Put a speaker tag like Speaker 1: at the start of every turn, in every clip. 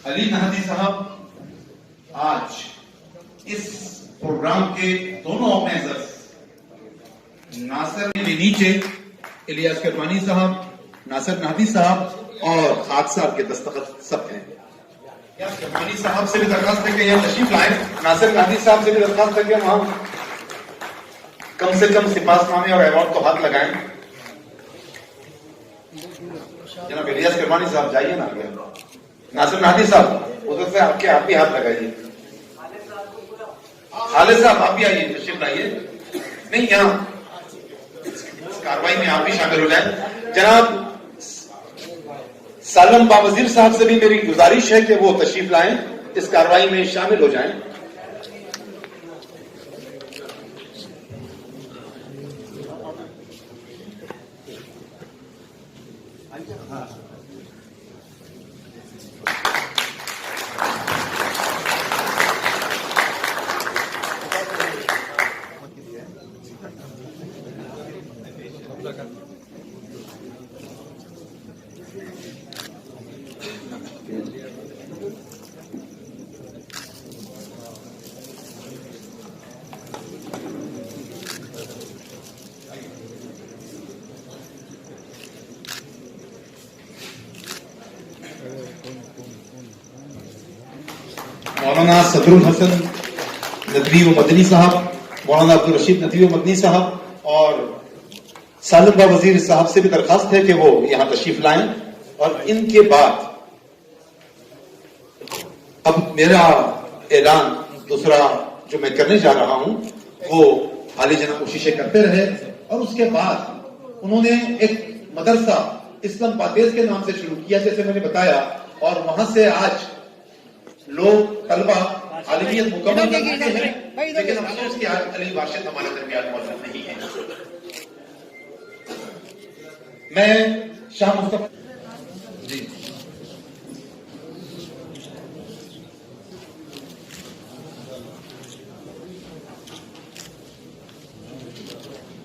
Speaker 1: علی نہدی صاحب آج اس پروگرام کے دونوں آرگنائزرز ناصر نیچے الیاس کرمانی صاحب، ناصر نہدی صاحب اور خاک صاحب کے دستخط سب ہیں. الیاس کرمانی صاحب سے بھی درخواست ہے کہ یہ تشریف لائیں. ناصر نہدی صاحب سے بھی درخواست ہے کہ وہاں کم سے کم سپاس نامے اور ایوارڈ کو ہاتھ لگائیں. جناب الیاس کرمانی صاحب جائیے نا. ناصر نہدی صاحب ادھر سے آپ بھی ہاتھ لگائیے. خالد صاحب آپ بھی آئیے، تشریف لائیے. نہیں، یہاں اس کاروائی میں آپ بھی شامل ہو جائیں. جناب سالم باوزیر صاحب سے بھی میری گزارش ہے کہ وہ تشریف لائیں، اس کاروائی میں شامل ہو جائیں. مولانا صدر الحسن ندوی و مدنی صاحب، مولانا عبدالرشید ندوی و مدنی صاحب اور سالم باوزیر صاحب سے بھی درخواست ہے کہ وہ یہاں تشریف لائیں. اور ان کے بعد اب میرا اعلان دوسرا جو میں کرنے جا رہا ہوں وہ عالی جناب کوششیں کرتے رہے. اور اس کے بعد انہوں نے ایک مدرسہ اسلام پادیس کے نام سے شروع کیا جیسے میں نے بتایا، اور وہاں سے آج لوگ طلبہ عالمیت مکمل کر چکے ہیں. لیکن افسوس کہ آج علی باشد ہمارے درمیان موجود نہیں ہے. میں شاہ مصطفیٰ جی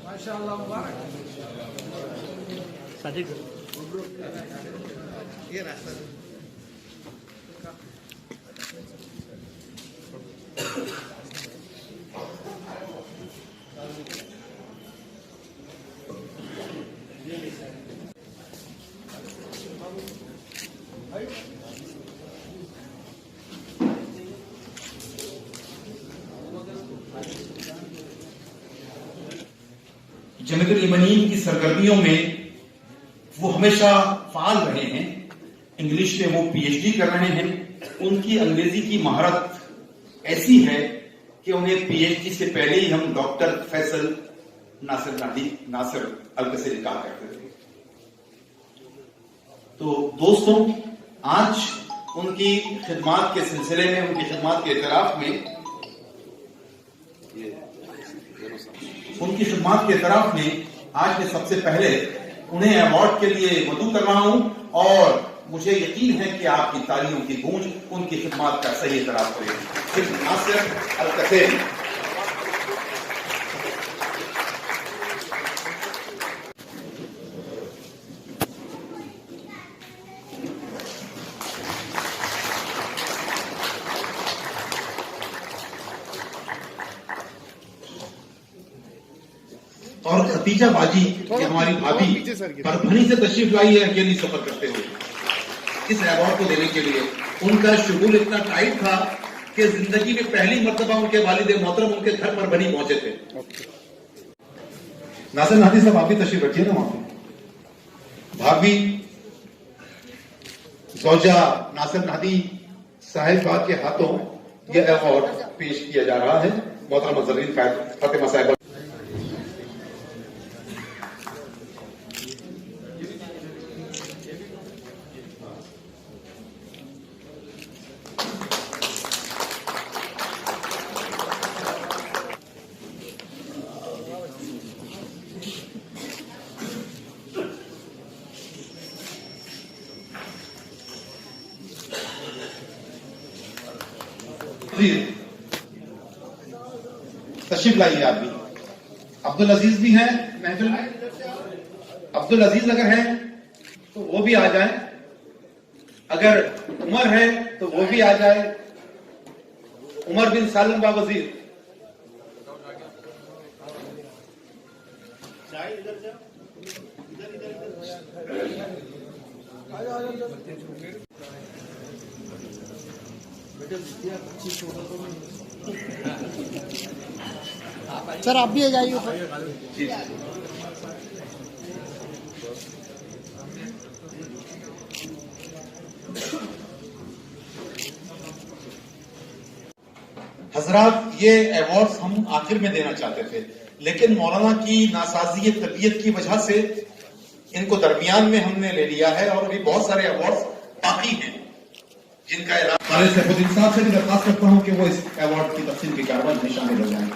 Speaker 2: ماشاءاللہ مبارک صادق یہ راستہ
Speaker 1: جمعیت الایمانیین کی سرگرمیوں میں وہ ہمیشہ فعال رہے ہیں. انگلش میں وہ پی ایچ ڈی کر رہے ہیں. ان کی انگریزی کی مہارت ایسی ہے کہ انہیں پی ایچ ڈی سے پہلے ہی ہم ڈاکٹر فیصل ناصر القصری کہا کرتے تھے. تو دوستوں، آج ان کی خدمات کے سلسلے میں، ان کی خدمات کے اعتراف میں آج میں سب سے پہلے انہیں ایوارڈ کے لیے مدعو کر رہا ہوں، اور مجھے یقین ہے کہ آپ کی تالیوں کی گونج ان کی خدمات کا صحیح اعتراف کرے گی. ناصر القصری. اور ختیجہ باجی کہ ہماری بھابھی پربھنی سے تشریف لائی ہے اکیلی سفر کرتے ہوئے اس ایوارڈ کو دینے کے لیے. ان کا شغل اتنا ٹائٹ تھا کہ زندگی میں پہلی مرتبہ ان کے والد محترم ان کے گھر پربھنی پہنچے تھے. ناصر نہدی صاحب آپ بھی تشریف رکھیے نا. وہاں بھابھی زوجہ ناصر نہدی صاحبہ کے ہاتھوں یہ ایوارڈ پیش کیا جا رہا ہے. محترمہ زرین فاطمہ صاحبہ. تشریف لائیے. آپ بھی عبدالعزیز بھی ہیں محفل میں. عبدالعزیز اگر ہیں تو وہ بھی آ جائیں. اگر عمر ہے تو وہ بھی آ جائے. عمر بن سالم باوزیر.
Speaker 2: سر آپ بھی آ جائیے.
Speaker 1: حضرات یہ ایوارڈز ہم آخر میں دینا چاہتے تھے لیکن مولانا کی ناسازی طبیعت کی وجہ سے ان کو درمیان میں ہم نے لے لیا ہے اور ابھی بہت سارے ایوارڈز باقی ہیں جن کا اعلان. قاری سیف الدین صاحب سے بھی درخواست کرتا ہوں کہ وہ اس ایوارڈ کی تقسیم کی کارروائی میں شامل ہو جائیں.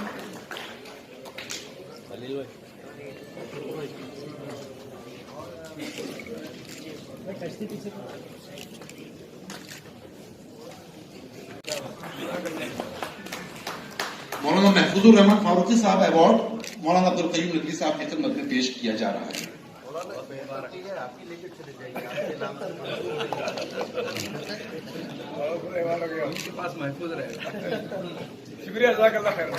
Speaker 1: مولانا محفوظ الرحمان فاروقی صاحب ایوارڈ مولانا عبدالقیوم ندوی صاحب کی خدمت میں پیش کیا جا رہا ہے.
Speaker 3: محفوظ رہے. شکریہ, جزاک اللہ خیر.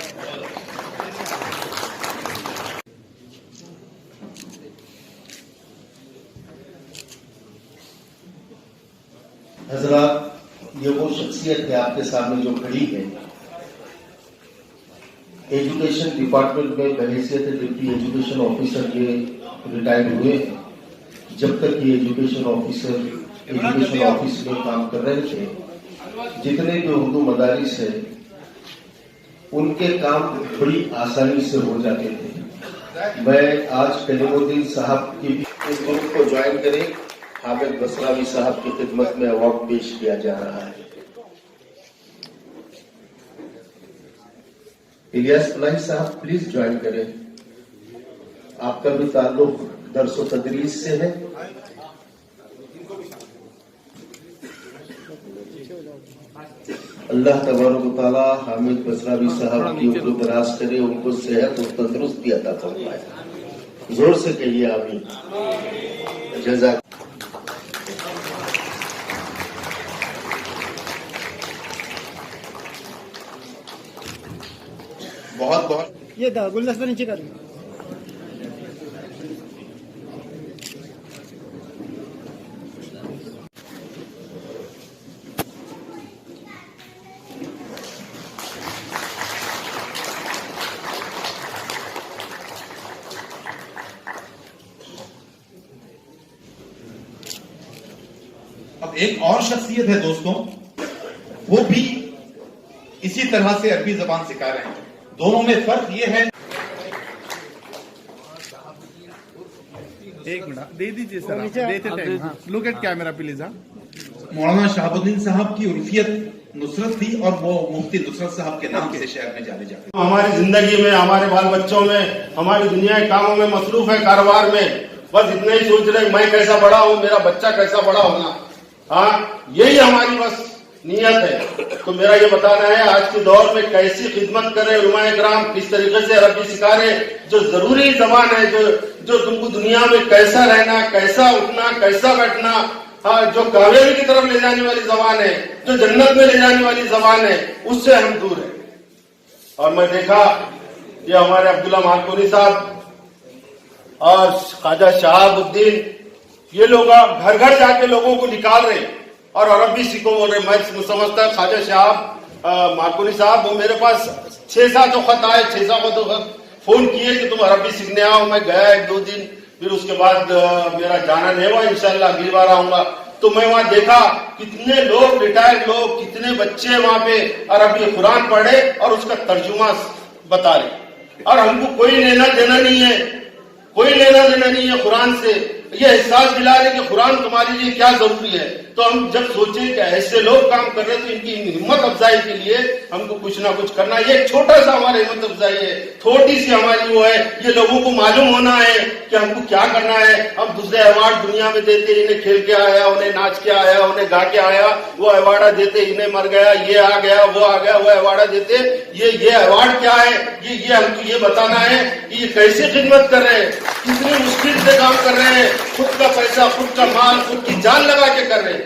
Speaker 4: حضرات, یہ وہ شخصیت ہے آپ کے سامنے جو کھڑی ہے. ایجوکیشن ڈپارٹمنٹ میں بحیثیت ڈپٹی ایجوکیشن آفیسر یہ ریٹائرڈ ہوئے ہیں. جب تک یہ ایجوکیشن آفس میں کام کر رہے تھے, جتنے بھی اردو مدارس ہیں ان کے کام بڑی آسانی سے ہو جاتے تھے. میں آج کلیم الدین صاحب کی اس گروپ کو جوائن کریں. حامد بصراوی صاحب کی خدمت میں ایوارڈ پیش کیا جا رہا ہے. الیاس فلاحی صاحب پلیز جوائن کریں. آپ کا بھی تعلق درس و تدریس سے ہے. اللہ تبارک و تعالیٰ حامد بصراوی صاحب کی عمر دراز کرے, ان کو صحت اور تندرستی عطا فرمائے. زور سے کہیے آمین. جزاک.
Speaker 1: بہت بہت
Speaker 2: یہ گلدستہ نیچے کر.
Speaker 1: اب ایک اور شخصیت ہے دوستوں, وہ بھی اسی طرح سے عربی زبان سکھا رہے ہیں. دونوں میں فرق یہ ہے.
Speaker 3: ایک منٹ دے دیجیے سر, دیتے time. Look at camera please.
Speaker 1: مولانا شہاب الدین صاحب کی عرفیت نصرت تھی اور وہ مفتی نصرت صاحب کے نام سے شہر میں جانے جاتے.
Speaker 5: ہماری زندگی میں, ہمارے بال بچوں میں, ہماری دنیا کے کاموں میں مصروف ہے, کاروبار میں. بس اتنا ہی سوچ رہے میں کیسا بڑا ہوں, میرا بچہ کیسا بڑا ہونا. ہاں, یہی ہماری بس نیت ہے. تو میرا یہ بتانا ہے آج کے دور میں کیسی خدمت کرے علماء کرام, کس طریقے سے عربی سکھا رہے. جو ضروری زبان ہے, جو تم کو دنیا میں کیسا رہنا, کیسا اٹھنا, کیسا بیٹھنا, جو کامیابی کی طرف لے جانے والی زبان ہے, جو جنت میں لے جانے والی زبان ہے, اس سے ہم دور ہیں. اور میں دیکھا یہ ہمارے عبداللہ مارکونی صاحب اور خواجہ شہاب الدین, یہ لوگ گھر گھر جا کے لوگوں کو نکال رہے اور عربی سیکھو بول رہے. میں سمجھتا خواجہ شہاب مارکونی صاحب, وہ میرے پاس 6-7 خط آئے, 6-7 خط فون کیے کہ تم عربی سیکھنے آؤ. میں گیا 1-2 دن, پھر اس کے بعد میرا جانا نہیں ہوا. انشاءاللہ اگلی بار آؤں گا. تو میں وہاں دیکھا کتنے لوگ, ریٹائرڈ لوگ, کتنے بچے وہاں پہ عربی قرآن پڑھے اور اس کا ترجمہ بتا رہے. اور ہم کو کوئی لینا دینا نہیں ہے, کوئی لینا دینا نہیں ہے قرآن سے. یہ احساس دلا رہے کہ قرآن تمہارے لیے کیا ضروری ہے. تو ہم جب سوچیں کہ ایسے لوگ کام کر رہے تو ان کی ہمت افزائی کے لیے ہم کو کچھ نہ کچھ کرنا. یہ ایک چھوٹا سا ہمارا ہمت افزائی ہے, تھوڑی سی ہماری وہ ہے. یہ لوگوں کو معلوم ہونا ہے کہ ہم کو کیا کرنا ہے. ہم دوسرے ایوارڈ دنیا میں دیتے, انہیں کھیل کے آیا, انہیں ناچ کے آیا, انہیں گا کے آیا, وہ ایوارڈ دیتے, انہیں مر گیا, یہ آ گیا, وہ آ گیا, وہ ایوارڈ دیتے. یہ ایوارڈ کیا ہے, یہ ہم کو یہ بتانا ہے کہ یہ کیسے خدمت کر رہے ہیں, کتنی مشکل سے کام کر رہے ہیں, خود کا پیسہ, خود کا مال, خود کی جان لگا کے کر رہے ہیں.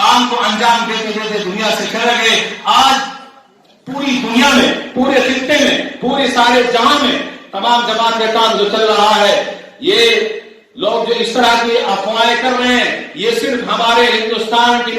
Speaker 6: کام کو انجام دیتے دیتے دنیا سے چلے گئے. آج پوری دنیا میں، پورے خطے میں، پورے سارے جہاں میں تمام جماعت کا کام جو چل رہا ہے، یہ لوگ جو اس طرح کی افواہیں کر رہے ہیں، یہ صرف ہمارے ہندوستان کی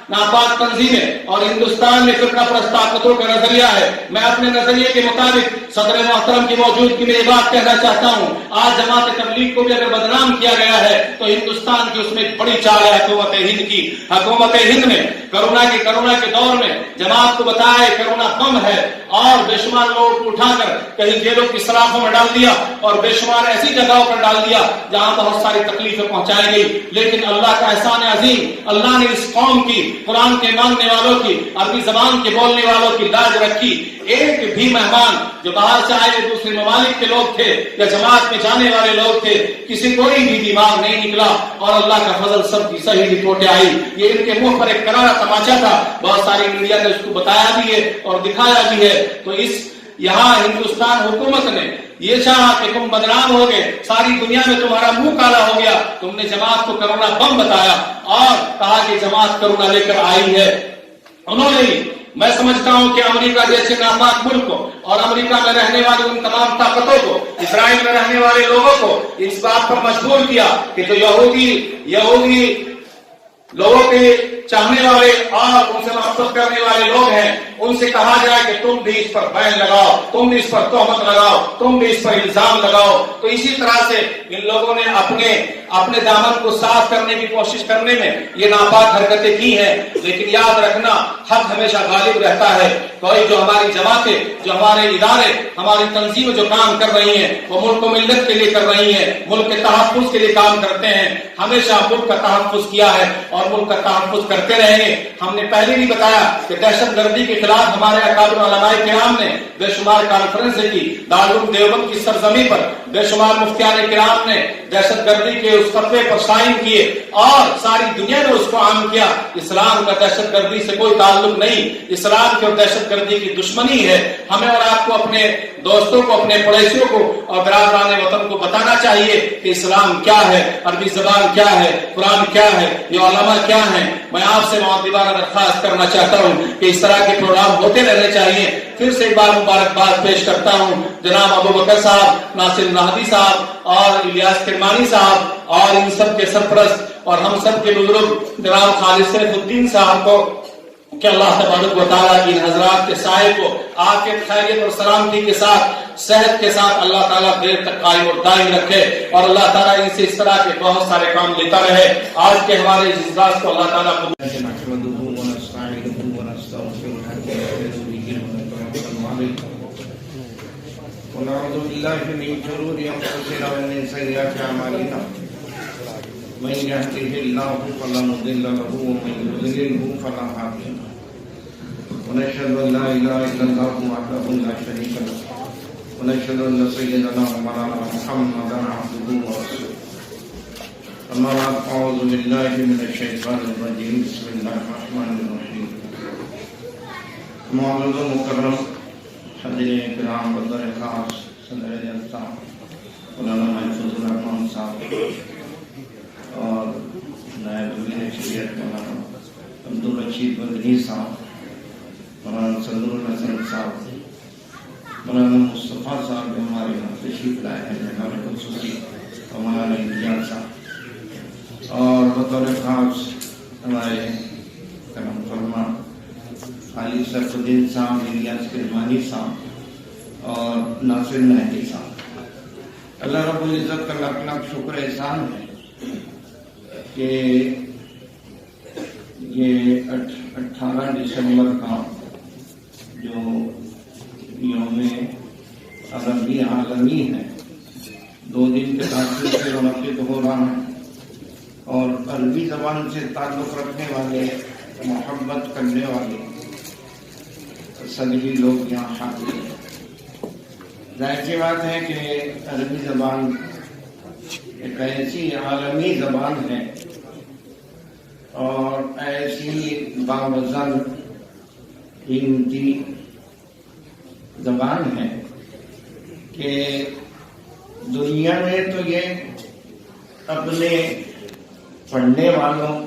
Speaker 6: ناپاک تنظیمیں اور ہندوستان میں فرقہ پرست طاقتوں کا نظریہ ہے. میں اپنے نظریے کے مطابق صدر محترم کی موجودگی میں یہ بات کہنا چاہتا ہوں، آج جماعت تبلیغ کو بھی اگر بدنام کیا گیا ہے تو ہندوستان کی اس میں ایک بڑی چال ہے حکومت ہند کی. حکومت ہند نے کرونا کے دور میں جماعت کو بتایا کرونا بم ہے اور بے شمار لوگوں کو اٹھا کر کہیں جیلوں کی سلاخوں میں ڈال دیا اور بے شمار ایسی جگہوں پر ڈال دیا جہاں بہت ساری تکلیفیں پہنچائی گئی. لیکن اللہ کا احسان عظیم، اللہ نے اس قوم کی، قرآن کے ماننے والوں کی، عربی زبان کے بولنے والوں کی لاج رکھی. ایک بھی مہمان جو باہر سے آئے دوسرے ممالک کے لوگ تھے یا جماعت میں جانے والے لوگ تھے، کسی کوئی بھی بیمار نہیں نکلا اور اللہ کا فضل سب کی صحیح رپورٹیں آئی. یہ ان کے منہ پر ایک کرارا تماچا تھا. بہت ساری میڈیا نے اس کو بتایا بھی ہے اور دکھایا بھی ہے. تو یہاں ہندوستان حکومت نے یہ چاہا کہ تم بدنام ہو گئے، ساری دنیا میں تمہارا منہ کالا ہو گیا. تم نے جماعت کو کرونا بم بتایا اور کہا کہ جماعت کرونا لے کر آئی ہے. انہوں نے، میں سمجھتا ہوں کہ امریکہ جیسے ناپاک ملک کو اور امریکہ میں رہنے والے ان تمام طاقتوں کو، اسرائیل میں رہنے والے لوگوں کو اس بات پر مجبور کیا کہ جو یہودی لوگوں کے چاہنے والے اور ان سے محبت کرنے والے لوگ ہیں، ان سے کہا جائے کہ تم بھی اس پر بین لگاؤ، تم بھی اس پر تہمت لگاؤ، تم بھی اس پر الزام لگاؤ. تو اسی طرح سے ان لوگوں نے اپنے دامن کو صاف کرنے کی کوشش کرنے میں یہ ناپاک حرکتیں کی ہیں. لیکن یاد رکھنا، حق ہمیشہ غالب رہتا ہے. کوئی جو ہماری جماعتیں، جو ہمارے ادارے، ہماری تنظیمیں جو کام کر رہی ہیں وہ ملک و ملت کے لیے کر رہی ہیں، ملک کے تحفظ کے لیے کام کرتے ہیں. ہمیشہ ملک کا تحفظ کیا ہے اور ملک کا تحفظ کرتے رہیں گے. ہم نے پہلے بھی بتایا کہ دہشت گردی کے خلاف ہمارے اکابر علماء کرام نے بے شمار کانفرنسیں کی. دارالعلوم دیوبند کی سرزمین پر بے شمار مفتیان کرام نے دہشت گردی کے اس فتوے پر سائن کیے اور ساری دنیا نے اس کو عام کیا. اسلام کا دہشت گردی سے کوئی تعلق نہیں، اسلام کی اور دہشت گردی کی دشمنی ہے. ہمیں اور آپ کو اپنے دوستوں کو، اپنے پڑوسیوں کو اور برادران وطن کو بتانا چاہیے کہ اسلام کیا ہے، عربی زبان کیا ہے، قرآن کیا ہے، یہ علماء کیا ہیں. میں آپ سے معذرانہ درخواست کرنا چاہتا ہوں کہ اس طرح کے پروگرام ہوتے رہنے چاہیے. پھر سے ایک بار مبارکباد پیش کرتا ہوں جناب ابو بکر صاحب، ناصر نہدی صاحب اور الیاس کرمانی صاحب اور ان سب کے سرپرست اور ہم سب کے بزرگ جناب خالد سیف الدین صاحب کو کہ اللہ تبارک و تعالیٰ ان حضرات کے سائے کو عافیت، خیریت اور سلامتی کے ساتھ، صحت کے ساتھ اللہ تعالیٰ دیر تک قائم اور دائم رکھے اور اللہ تعالیٰ ان سے اس طرح کے بہت سارے کام لیتا رہے. آج کے ہمارے اس اجلاس کو اللہ تعالیٰ کو
Speaker 7: ونعوذ بالله من شرور انفسنا ومن سيئات اعمالنا من يهده الله فلا مضل له ومن يضلل فلا هادي له ونشهد ان لا اله الا الله وحده لا شريك له ونشهد ان سيدنا ومولانا محمدا عبده ورسوله. اما بعد، اعوذ بالله من الشيطان الرجيم. بسم الله الرحمن الرحيم. معزز مکرم حضرت کرام بدر خاص صدر جلسہ مولانا محفوظ الرحمان صاحب اور نائب امیر شریعت مولانا عبدالرشید بدری صاحب، مولانا صدر الحسن صاحب، مولانا مصطفیٰ صاحب ہمارے یہاں تشریف لائے ہیں، ہمارے خصوصی مولانا الیاس صاحب اور بطور خاص ہمارے کرم فرما خالد سیف الدین صاحب، الیاس کرمانی صاحب اور ناصر نہدی صاحب. اللہ رب العزت کا لاکھ لاکھ شکر احسان ہے کہ یہ 18 دسمبر کا جو یوم عربی عالمی ہے، 2 دن کے تاثر سے منعقد ہو رہا ہے اور عربی زبان سے تعلق رکھنے والے، محبت کرنے والے سبھی لوگ یہاں حاضر ہیں. ظاہر سی بات ہے کہ عربی زبان ایک ایسی عالمی زبان ہے اور ایسی باوزن قیمتی زبان ہے کہ دنیا میں تو یہ اپنے پڑھنے والوں،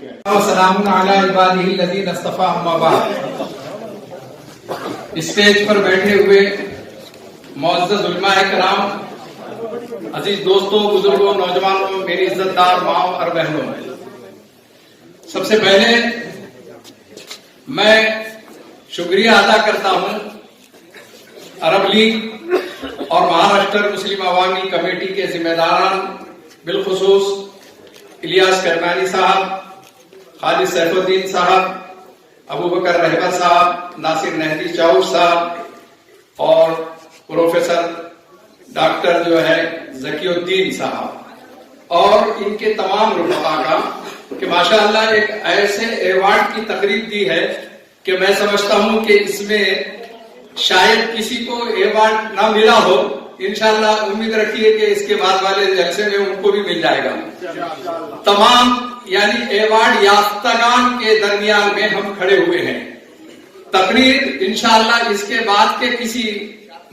Speaker 8: کیا ہے؟
Speaker 6: وسلام علی عبادہ الذین اصطفیٰ اما بعد. اسٹیج پر بیٹھے ہوئے معزز علماء کرام، عزیز دوستوں، بزرگوں، نوجوانوں، میری عزت دار ماں اور بہنوں، سب سے پہلے میں شکریہ ادا کرتا ہوں عرب لیگ اور مہاراشٹر مسلم عوامی کمیٹی کے ذمہ داران، بالخصوص الیاس کرمانی صاحب، خالد سیف الدین صاحب، ابو بکر رہبر صاحب، ناصر نہدی چاؤش صاحب اور پروفیسر ڈاکٹر جو ہے ذکی الدین صاحب اور ان کے تمام رفقا کا کہ ماشاءاللہ ایک ایسے ایوارڈ کی تقریب دی ہے کہ میں سمجھتا ہوں کہ اس میں شاید کسی کو ایوارڈ نہ ملا ہو. انشاءاللہ امید رکھیے کہ اس کے بعد والے جلسے میں ان کو بھی مل جائے گا. تمام یعنی ایوارڈ یافتگان کے درمیان میں ہم کھڑے ہوئے ہیں. تقریر انشاءاللہ اس کے بعد کے کسی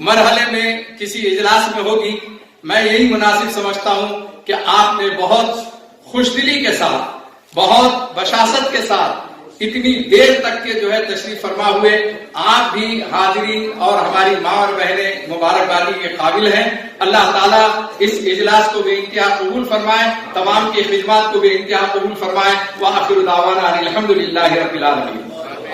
Speaker 6: مرحلے میں کسی اجلاس میں ہوگی. میں یہی مناسب سمجھتا ہوں کہ آپ نے بہت خوش دلی کے ساتھ، بہت بشاست کے ساتھ اتنی دیر تک کے جو ہے تشریف فرما ہوئے. آپ بھی حاضرین اور ہماری ماں اور بہنیں مبارکبادی کے قابل ہیں. اللہ تعالیٰ اس اجلاس کو بے انتہا قبول فرمائے، تمام کی خدمات کو بے انتہا قبول فرمائے. وآخر دعوانا الحمدللہ رب العالمین.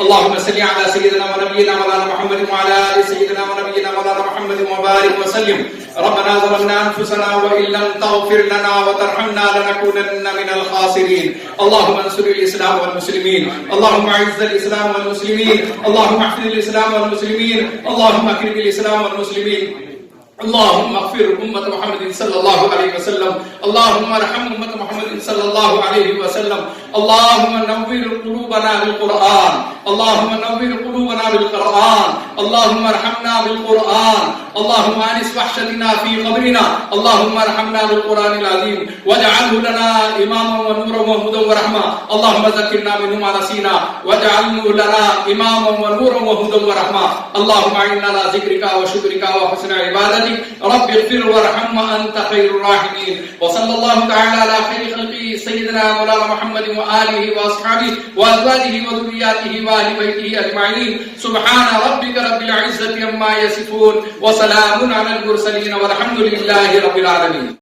Speaker 6: اللهم صل على سيدنا ونبينا مولانا محمد وعلى ال سيدنا ونبينا مولانا محمد وبارك وسلم. ربنا ظلمنا انفسنا وان لم تغفر لنا وترحمنا لنكونن من الخاسرين. اللهم انصر الاسلام والمسلمين، اللهم اعز الاسلام والمسلمين، اللهم احفظ الاسلام والمسلمين، اللهم اكرم الاسلام والمسلمين. اللهم اغفر امة محمد صلى الله عليه وسلم، اللهم ارحم امة محمد صلى الله عليه وسلم. اللهم نور قلوبنا بالقرآن، اللهم نور قلوبنا بالقرآن، اللهم ارحمنا بالقرآن، اللهم انس وحشتنا في قبرنا، اللهم ارحمنا بالقرآن العظيم واجعله لنا اماما ونورا وهدى ورحمة. اللهم ذكرنا منه ما نسينا واجعله لنا اماما ونورا وهدى ورحمة. اللهم اعنا على ذكرك وشكرك وحسن عبادتك. رب اغفر وارحم وانت خير الراحمين. وصلى الله تعالى على خير خلقه سيدنا مولانا محمد وآله وأصحابه وأزواجه وذرياته وأهل بيته أجمعين. سبحان ربك رب العزة عما يصفون وسلام على المرسلين والحمد لله رب العالمين.